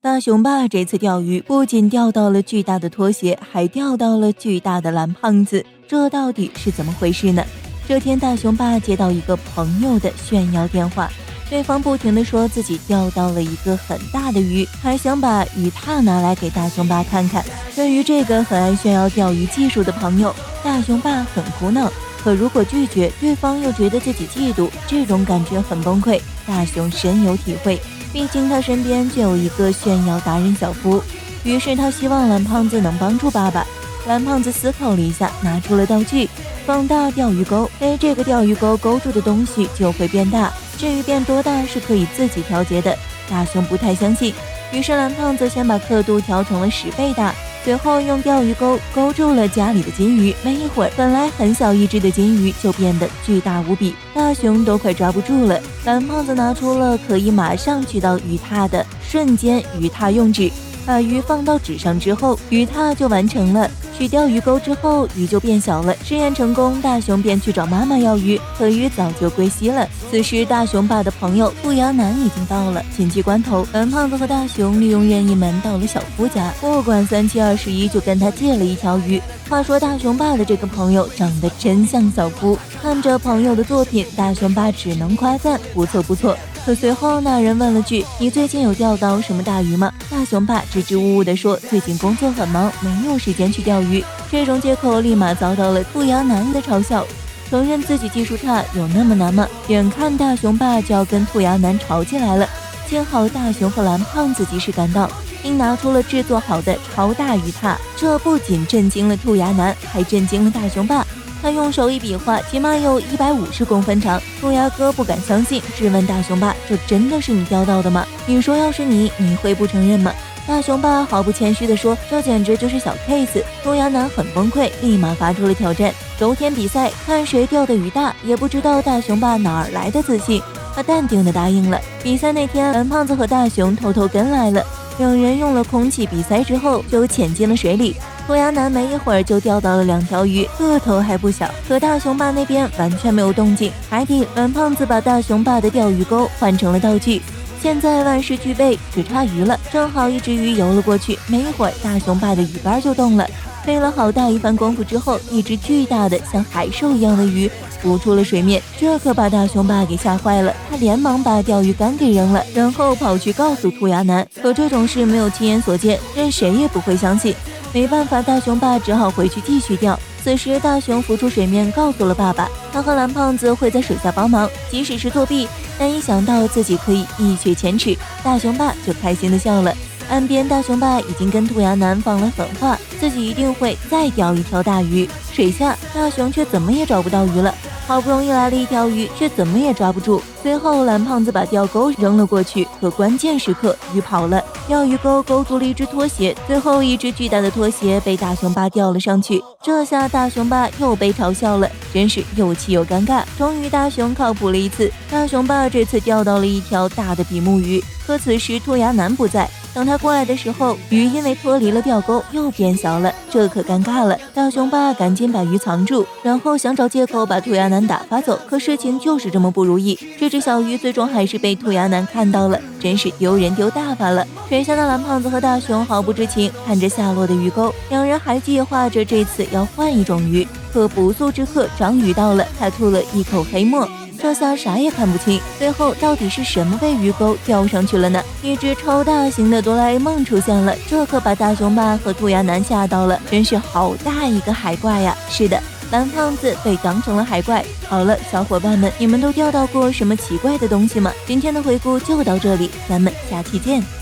大熊爸这次钓鱼不仅钓到了巨大的拖鞋，还钓到了巨大的蓝胖子，这到底是怎么回事呢？这天大熊爸接到一个朋友的炫耀电话，对方不停地说自己钓到了一个很大的鱼，还想把鱼踏拿来给大熊爸看看。对于这个很爱炫耀钓鱼技术的朋友，大熊爸很苦恼，可如果拒绝，对方又觉得自己嫉妒，这种感觉很崩溃。大熊深有体会，毕竟他身边就有一个炫耀达人小夫，于是他希望蓝胖子能帮助爸爸。蓝胖子思考了一下，拿出了道具，放大钓鱼钩，被这个钓鱼钩勾住的东西就会变大，至于变多大是可以自己调节的。大熊不太相信，于是蓝胖子先把刻度调成了10倍大，随后用钓鱼钩勾住了家里的金鱼，没一会儿，本来很小一只的金鱼就变得巨大无比，大熊都快抓不住了。蓝胖子拿出了可以马上取到鱼踏的瞬间鱼踏用纸，把鱼放到纸上之后，鱼踏就完成了。取掉鱼钩之后，鱼就变小了。试验成功，大熊便去找妈妈要鱼，可鱼早就归西了。此时大熊爸的朋友兔牙男已经到了，紧急关头，蓝胖子和大熊利用任意门到了小夫家，不管3七21就跟他借了一条鱼。话说大熊爸的这个朋友长得真像小夫，看着朋友的作品，大熊爸只能夸赞不错不错。可随后那人问了句，你最近有钓到什么大鱼吗？大熊爸支支吾吾地说，最近工作很忙，没有时间去钓鱼。这种借口立马遭到了兔牙男的嘲笑，承认自己技术差有那么难吗？眼看大熊爸就要跟兔牙男吵起来了，幸好大熊和蓝胖子及时赶到，并拿出了制作好的超大鱼踏，这不仅震惊了兔牙男，还震惊了大熊爸。他用手一比划，起码有150公分长。兔牙哥不敢相信，质问大熊爸：“这真的是你钓到的吗？你说要是你会不承认吗？”大熊爸毫不谦虚地说：“这简直就是小 case。”兔牙男很崩溃，立马发出了挑战：周天比赛，看谁钓的鱼大。也不知道大熊爸哪儿来的自信，他淡定地答应了。比赛那天，蓝胖子和大熊偷偷跟来了，两人用了空气比赛之后，就潜进了水里。兔牙男没一会儿就钓到了2条鱼，个头还不小。可大熊爸那边完全没有动静。海底，蓝胖子把大熊爸的钓鱼钩换成了道具，现在万事俱备，只差鱼了。正好一只鱼游了过去，没一会儿，大熊爸的鱼竿就动了。费了好大一番功夫之后，一只巨大的像海兽一样的鱼浮出了水面，这可把大熊爸给吓坏了。他连忙把钓鱼竿给扔了，然后跑去告诉兔牙男。可这种事没有亲眼所见，任谁也不会相信。没办法，大熊爸只好回去继续钓。此时大熊浮出水面，告诉了爸爸，他和蓝胖子会在水下帮忙，即使是作弊，但一想到自己可以一雪前耻，大熊爸就开心地笑了。岸边，大熊爸已经跟兔牙男放了狠话，自己一定会再钓一条大鱼。水下，大熊却怎么也找不到鱼了，好不容易来了一条鱼，却怎么也抓不住。随后蓝胖子把钓钩扔了过去，可关键时刻鱼跑了，钓鱼钩勾住了一只拖鞋，最后一只巨大的拖鞋被大熊爸钓了上去。这下大熊爸又被嘲笑了，真是又气又尴尬。终于大熊靠谱了一次，大熊爸这次钓到了一条大的比目鱼。可此时兔牙男不在，等他过来的时候，鱼因为脱离了钓钩又变小了，这可尴尬了。大熊爸赶紧把鱼藏住，然后想找借口把兔牙男打发走，可事情就是这么不如意，这只小鱼最终还是被兔牙男看到了，真是丢人丢大发了。水下的蓝胖子和大熊毫不知情，看着下落的鱼钩，两人还计划着这次要换一种鱼。可不速之客章鱼到了，他吐了一口黑沫，这下啥也看不清，最后到底是什么被鱼钩钓上去了呢？一只超大型的哆啦 A 梦出现了，这可把大熊爸和兔牙男吓到了，真是好大一个海怪呀！是的，蓝胖子被当成了海怪。好了，小伙伴们，你们都钓到过什么奇怪的东西吗？今天的回顾就到这里，咱们下期见。